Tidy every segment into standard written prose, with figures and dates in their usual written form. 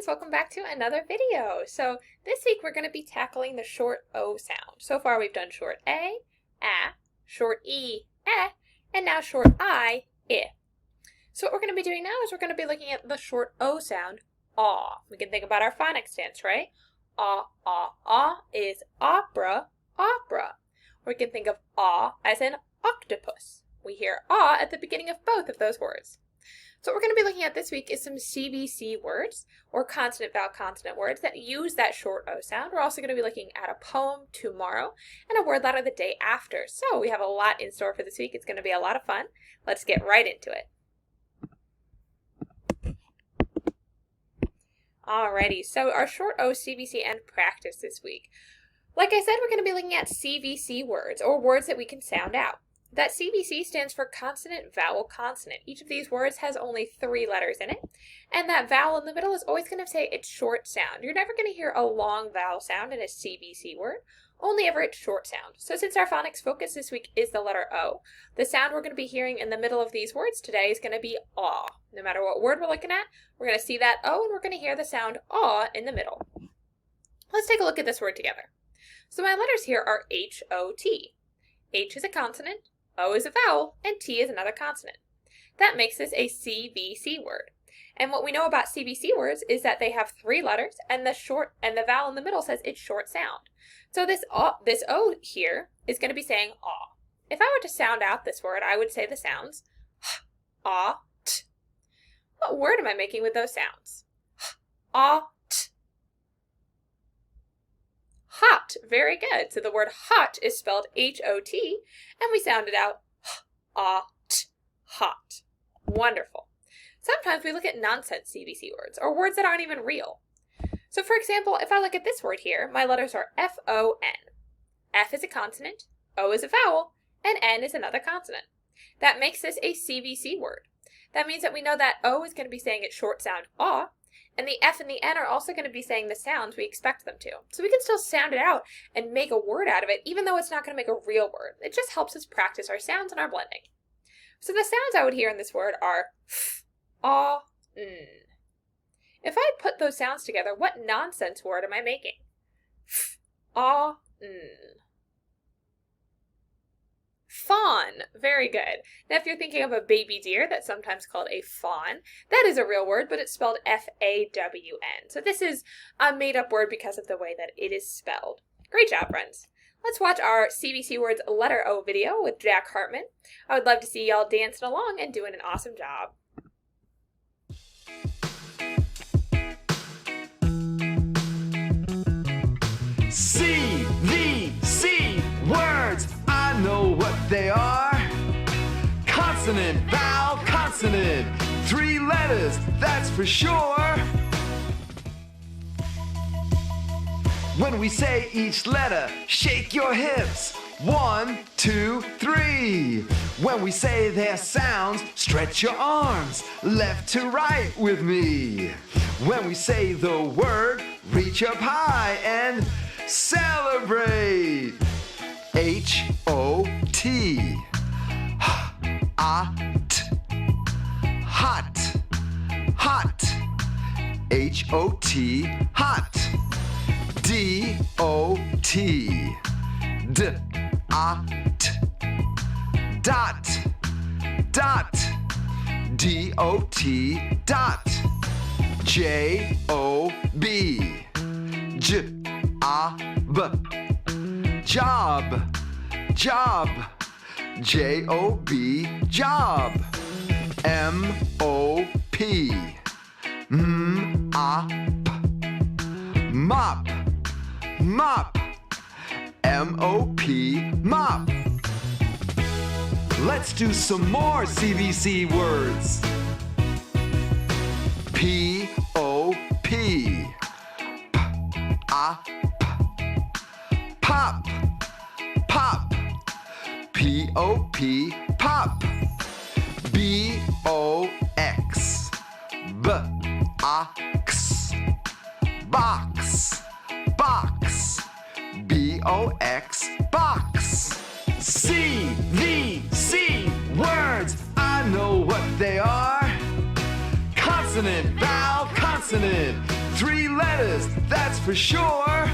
friends, welcome back to another video. So this week we're going to be tackling the short O sound. So far we've done short A, short E, and now short I, So what we're going to be doing now is we're going to be looking at the short O sound, aw. We can think about our phonics stance, right? Ah is opera, opera. We can think of aw as in octopus. We hear ah at the beginning of both of those words. So what we're going to be looking at this week is some CVC words, or consonant vowel consonant words that use that short O sound. We're also going to be looking at a poem tomorrow and a word ladder the day after. So we have a lot in store for this week. It's going to be a lot of fun. Let's get right into it. Alrighty, so our short O CVC and practice this week. Like I said, we're going to be looking at CVC words, or words that we can sound out. That CVC stands for consonant, vowel, consonant. Each of these words has only 3 letters in it, and that vowel in the middle is always going to say its short sound. You're never going to hear a long vowel sound in a CVC word, only ever its short sound. So since our phonics focus this week is the letter O, the sound we're going to be hearing in the middle of these words today is going to be aw. No matter what word we're looking at, we're going to see that O and we're going to hear the sound aw in the middle. Let's take a look at this word together. So my letters here are H-O-T. H is a consonant, O is a vowel, and T is another consonant. That makes this a CVC word. And what we know about CVC words is that they have 3 letters, and the vowel in the middle says its short sound. So this O here is going to be saying aw. If I were to sound out this word, I would say the sounds h, aw, t. What word am I making with those sounds? H, aw, t. Hot. Very good. So the word hot is spelled H-O-T, and we sound it out h-ah-t, hot. Wonderful. Sometimes we look at nonsense CVC words, or words that aren't even real. So for example, if I look at this word here, my letters are F-O-N. F is a consonant, O is a vowel, and N is another consonant. That makes this a CVC word. That means that we know that O is going to be saying its short sound aw, and the F and the N are also going to be saying the sounds we expect them to. So we can still sound it out and make a word out of it, even though it's not going to make a real word. It just helps us practice our sounds and our blending. So the sounds I would hear in this word are f, aw, n. If I put those sounds together, what nonsense word am I making? F, aw, n. Fawn. Very good. Now if you're thinking of a baby deer that's sometimes called a fawn, that is a real word, but it's spelled F-A-W-N. So this is a made-up word because of the way that it is spelled. Great job, friends. Let's watch our CVC Words letter O video with Jack Hartmann. I would love to see y'all dancing along and doing an awesome job. CVC words, I know what they are. Consonant, vowel, consonant, 3 letters, that's for sure. When we say each letter, shake your hips. 1, 2, 3. When we say their sounds, stretch your arms left to right with me. When we say the word, reach up high and celebrate. H-O-T. H-A-T. Hot. Hot. H-O-T. Hot. D-O-T. D-A-T. Dot. Dot. D-O-T. Dot. J-O-B. J-A-B. Job. Job. J-O-B. Job. M-O-P. M-A-P. Mop. Mop. M-O-P. Mop. Let's do some more CVC words. P-O-P. P-A-P. Pop. Pop. P-O-P. Pop. B-O-X. B-A-X. Box. Box. B-O-X. Box. C-V-C words, I know what they are. Consonant, vowel, consonant, 3 letters, that's for sure.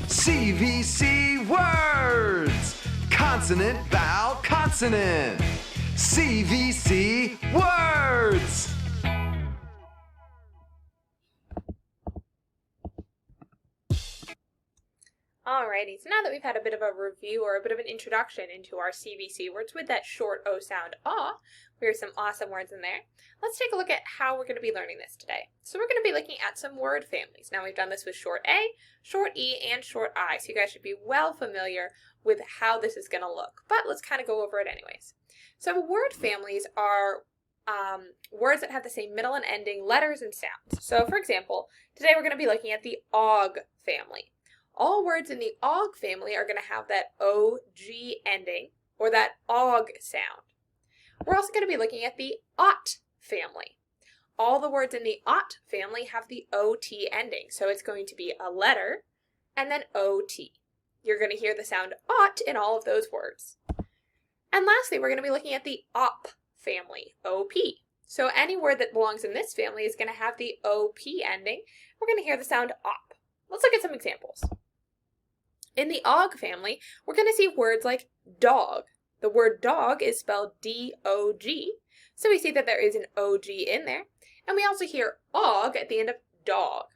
CVC words. Consonant, vowel, consonant. CVC words. Alrighty, so now that we've had a bit of a review or a bit of an introduction into our CVC words with that short O sound, ah, there's some awesome words in there. Let's take a look at how we're going to be learning this today. So we're going to be looking at some word families. Now we've done this with short A, short E, and short I, so you guys should be well familiar with how this is going to look. But let's kind of go over it anyways. So word families are words that have the same middle and ending letters and sounds. So for example, today we're going to be looking at the OG family. All words in the OG family are going to have that OG ending, or that OG sound. We're also going to be looking at the OT family. All the words in the OT family have the OT ending, so it's going to be a letter and then OT. You're going to hear the sound OT in all of those words. And lastly, we're going to be looking at the OP family, OP. So any word that belongs in this family is going to have the OP ending. We're going to hear the sound OP. Let's look at some examples. In the OG family, we're going to see words like dog. The word dog is spelled D-O-G, so we see that there is an O-G in there. And we also hear OG at the end of dog.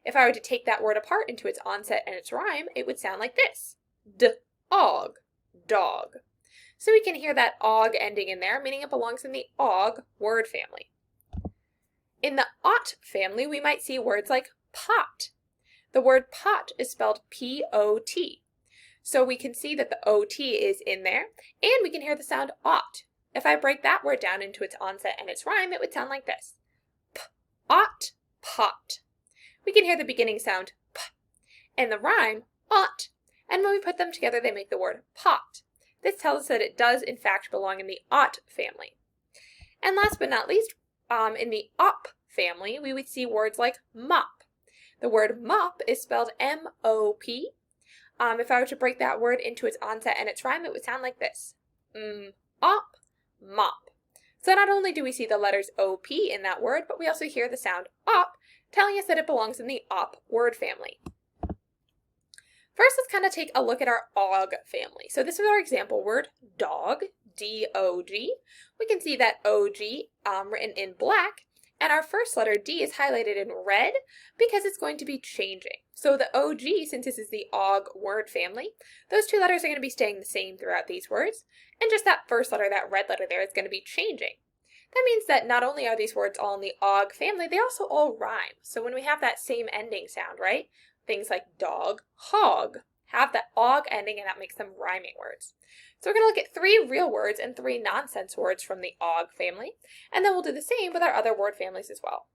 If I were to take that word apart into its onset and its rhyme, it would sound like this. D-Og, dog. So we can hear that OG ending in there, meaning it belongs in the OG word family. In the OT family, we might see words like pot. The word pot is spelled P-O-T. So we can see that the O-T is in there, and we can hear the sound ot. If I break that word down into its onset and its rhyme, it would sound like this. P-ot, pot. We can hear the beginning sound p, and the rhyme ot, and when we put them together, they make the word pot. This tells us that it does, in fact, belong in the ot family. And last but not least, in the op family, we would see words like mop. The word mop is spelled M-O-P. If I were to break that word into its onset and its rhyme, it would sound like this. Op, mop. So not only do we see the letters O-P in that word, but we also hear the sound op, telling us that it belongs in the op word family. First, let's kind of take a look at our OG family. So this is our example word, dog, D-O-G. We can see that O-G written in black. And our first letter D is highlighted in red because it's going to be changing. So the OG, since this is the OG word family, those two letters are going to be staying the same throughout these words. And just that first letter, that red letter there, is going to be changing. That means that not only are these words all in the OG family, they also all rhyme. So when we have that same ending sound, right? Things like dog, hog, have that OG ending, and that makes them rhyming words. So we're going to look at 3 real words and 3 nonsense words from the OG family, and then we'll do the same with our other word families as well.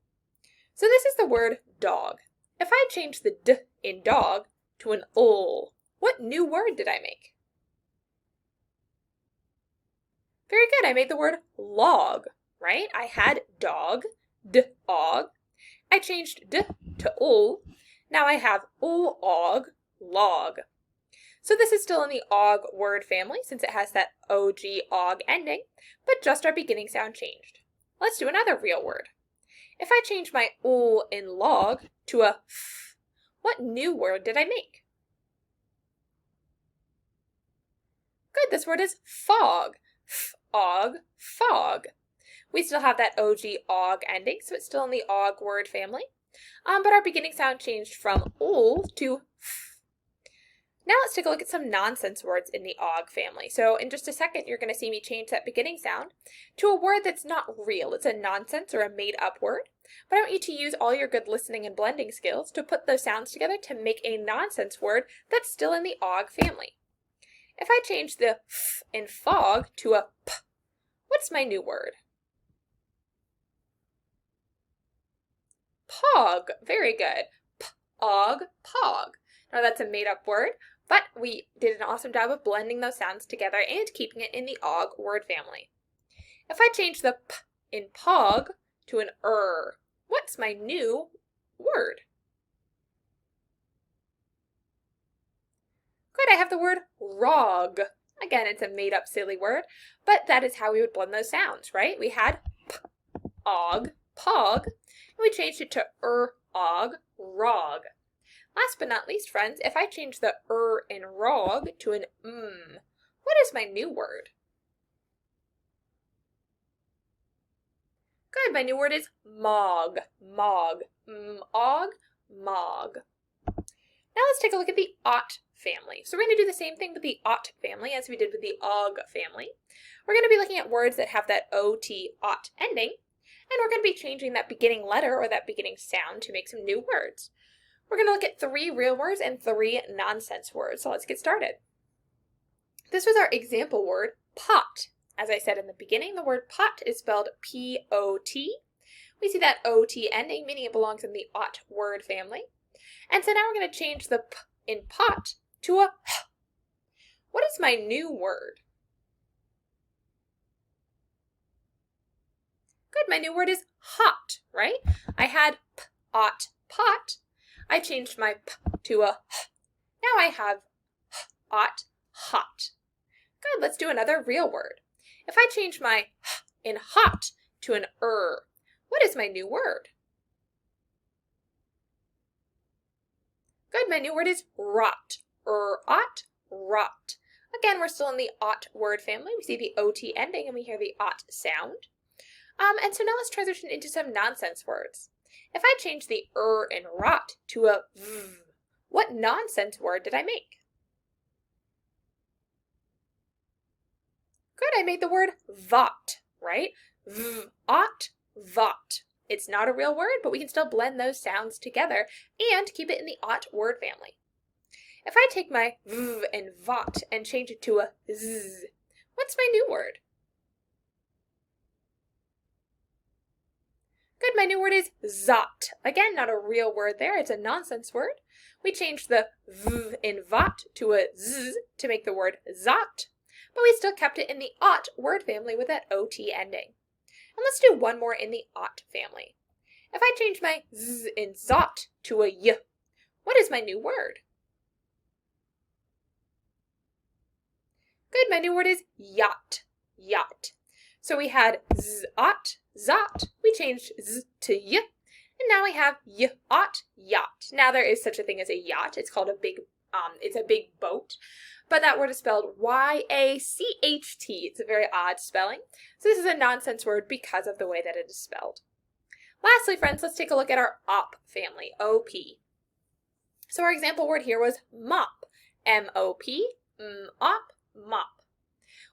So this is the word dog. If I change the D in dog to an ul, what new word did I make? Very good, I made the word log, right? I had dog, d-og. I changed d to ul. Now I have ul-og, log. So this is still in the OG word family since it has that OG-OG ending, but just our beginning sound changed. Let's do another real word. If I change my ul in log to a f, what new word did I make? Good, this word is fog. F-og, fog. We still have that OG-OG ending, so it's still in the OG word family, but our beginning sound changed from ul to f. Now let's take a look at some nonsense words in the OG family. So in just a second, you're going to see me change that beginning sound to a word that's not real. It's a nonsense or a made-up word. But I want you to use all your good listening and blending skills to put those sounds together to make a nonsense word that's still in the OG family. If I change the f in fog to a p, what's my new word? Pog. Very good. P-og, pog. Now that's a made-up word, but we did an awesome job of blending those sounds together and keeping it in the OG word family. If I change the p in pog to an what's my new word? Good, I have the word rog. Again, it's a made-up silly word, but that is how we would blend those sounds, right? We had p, og, pog, and we changed it to og, rog. Last but not least, friends, if I change the in rog to an what is my new word? Good, my new word is mog, mog, og, mog. Now let's take a look at the ot family. So we're going to do the same thing with the ot family as we did with the og family. We're going to be looking at words that have that ot, ot ending, and we're going to be changing that beginning letter or that beginning sound to make some new words. We're going to look at 3 real words and 3 nonsense words, so let's get started. This was our example word, pot. As I said in the beginning, the word pot is spelled P-O-T. We see that O-T ending, meaning it belongs in the ot word family. And so now we're going to change the p in pot to a h. What is my new word? Good, my new word is hot, right? I had p, ot, pot. I changed my p to a h. Now I have h, ot, hot. Good, let's do another real word. If I change my h in hot to an what is my new word? Good, my new word is rot, ot, rot. Again, we're still in the ot word family. We see the ot ending and we hear the ot sound. And so now let's transition into some nonsense words. If I change the in rot to a v, what nonsense word did I make? Good, I made the word vot, right? V-ot, vot. It's not a real word, but we can still blend those sounds together and keep it in the ot word family. If I take my v and vot and change it to a z, what's my new word? Good, my new word is zot. Again, not a real word there, it's a nonsense word. We changed the v in vot to a z to make the word zot, but we still kept it in the ot word family with that ot ending. And let's do one more in the ot family. If I change my z in zot to a y, what is my new word? Good, my new word is yacht, yacht. So we had z-ot, zot, we changed z to y, and now we have y-ot, yacht. Now there is such a thing as a yacht. It's called a big, it's a big boat. But that word is spelled Y-A-C-H-T. It's a very odd spelling. So this is a nonsense word because of the way that it is spelled. Lastly, friends, let's take a look at our op family, O-P. So our example word here was mop, M-O-P, op, mop.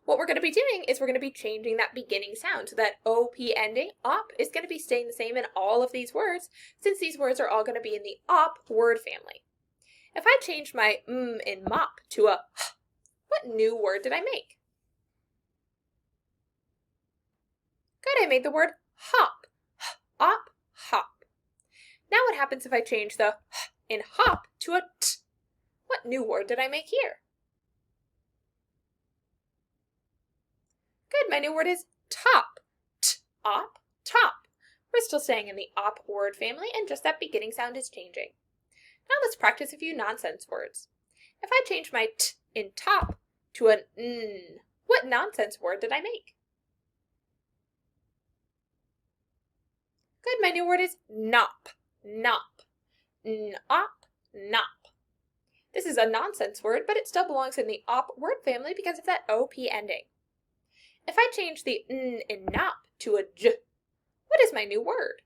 What we're going to be doing is we're going to be changing that beginning sound. So that O-P ending, op, is going to be staying the same in all of these words since these words are all going to be in the op word family. If I change my in mop to a h, what new word did I make? Good, I made the word hop, op, hop. Now what happens if I change the h in hop to a t? What new word did I make here? Good, my new word is top, t-op, top. We're still staying in the op word family and just that beginning sound is changing. Now let's practice a few nonsense words. If I change my t in top to an n, what nonsense word did I make? Good, my new word is nop, nop, n-op, nop. This is a nonsense word, but it still belongs in the op word family because of that op ending. If I change the n in nop to a j, what is my new word?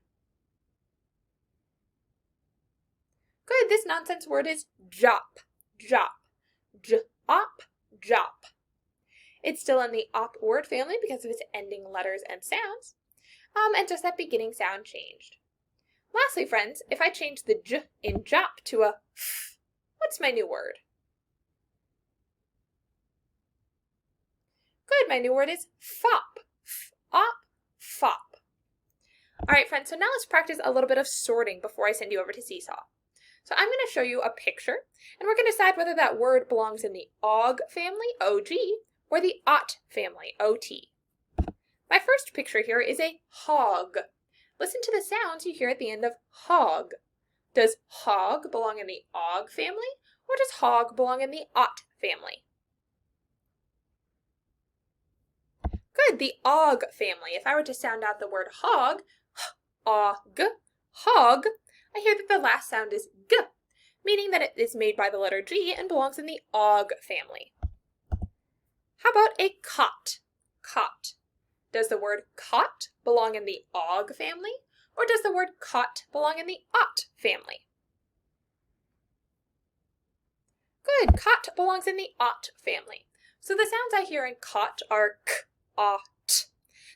Good, this nonsense word is jop, jop, j-op, jop. It's still in the op word family because of its ending letters and sounds, and just that beginning sound changed. Lastly, friends, if I change the j in jop to a f, what's my new word? Good, my new word is fop, f-op, fop. All right, friends, so now let's practice a little bit of sorting before I send you over to Seesaw. So I'm going to show you a picture, and we're going to decide whether that word belongs in the og family, O-G, or the ot family, O-T. My first picture here is a hog. Listen to the sounds you hear at the end of hog. Does hog belong in the og family, or does hog belong in the ot family? Good, the og family. If I were to sound out the word hog, og, hog, I hear that the last sound is g, meaning that it is made by the letter G and belongs in the og family. How about a cot? Cot. Does the word cot belong in the og family, or does the word cot belong in the ot family? Good, cot belongs in the ot family. So the sounds I hear in cot are k, a, t.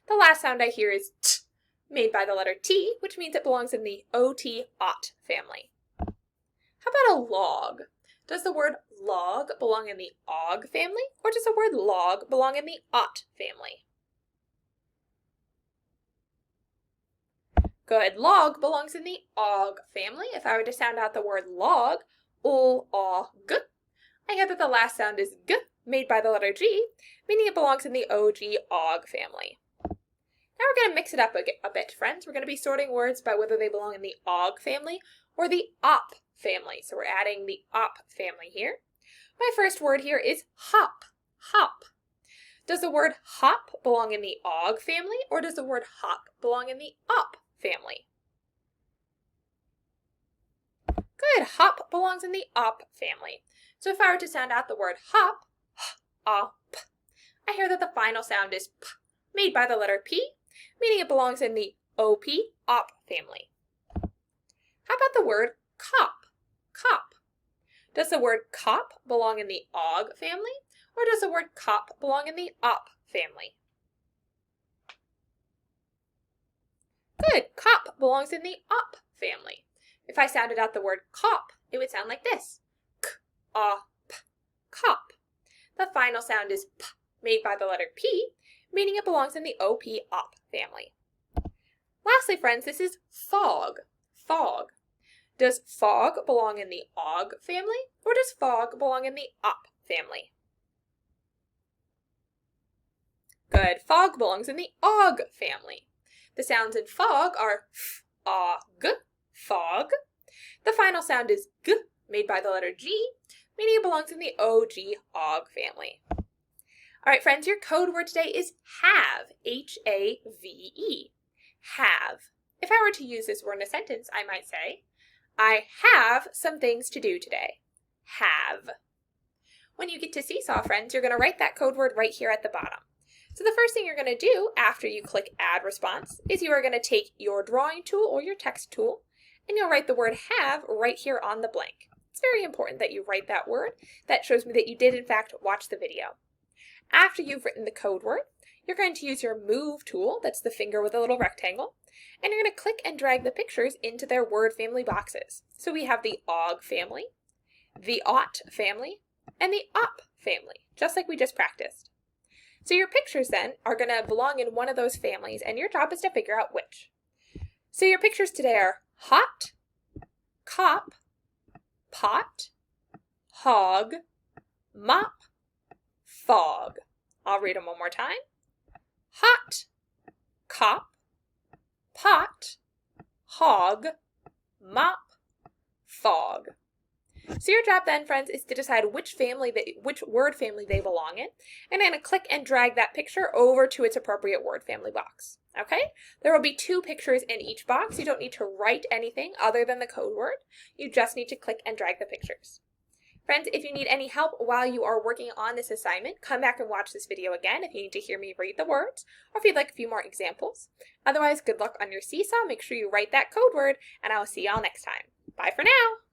The last sound I hear is t, made by the letter T, which means it belongs in the ot, ot family. How about a log? Does the word log belong in the og family, or does the word log belong in the ot family? Good, log belongs in the og family. If I were to sound out the word log, ul, og, I hear that the last sound is g, made by the letter G, meaning it belongs in the og, og family. Now we're going to mix it up a bit, friends. We're going to be sorting words by whether they belong in the og family or the op family. So we're adding the op family here. My first word here is hop, hop. Does the word hop belong in the og family, or does the word hop belong in the op family? Good, hop belongs in the op family. So if I were to sound out the word hop, op, I hear that the final sound is p, made by the letter P, meaning it belongs in the op, op family. How about the word cop, cop? Does the word cop belong in the og family, or does the word cop belong in the op family? Good, cop belongs in the op family. If I sounded out the word cop, it would sound like this. K, a, p, cop. The final sound is p, made by the letter P, meaning it belongs in the op, op family. Lastly, friends, this is fog, fog. Does fog belong in the og family, or does fog belong in the op family? Good, fog belongs in the og family. The sounds in fog are f, a, g, fog. The final sound is g, made by the letter G, meaning it belongs in the og, og family. All right, friends, your code word today is have, H-A-V-E, have. If I were to use this word in a sentence, I might say, I have some things to do today. Have. When you get to Seesaw, friends, you're going to write that code word right here at the bottom. So the first thing you're going to do after you click Add Response is you are going to take your drawing tool or your text tool, and you'll write the word have right here on the blank. It's very important that you write that word. That shows me that you did, in fact, watch the video. After you've written the code word, you're going to use your Move tool, that's the finger with a little rectangle, and you're going to click and drag the pictures into their word family boxes. So we have the og family, the ot family, and the op family, just like we just practiced. So your pictures then are going to belong in one of those families, and your job is to figure out which. So your pictures today are hot, cop, pot, hog, mop, fog. I'll read them one more time. Hot, cop, pot, hog, mop, fog. So your job then, friends, is to decide which word family they belong in, and I'm going to click and drag that picture over to its appropriate word family box. Okay? There will be 2 pictures in each box. You don't need to write anything other than the code word. You just need to click and drag the pictures. Friends, if you need any help while you are working on this assignment, come back and watch this video again if you need to hear me read the words, or if you'd like a few more examples. Otherwise, good luck on your Seesaw. Make sure you write that code word, and I will see y'all next time. Bye for now!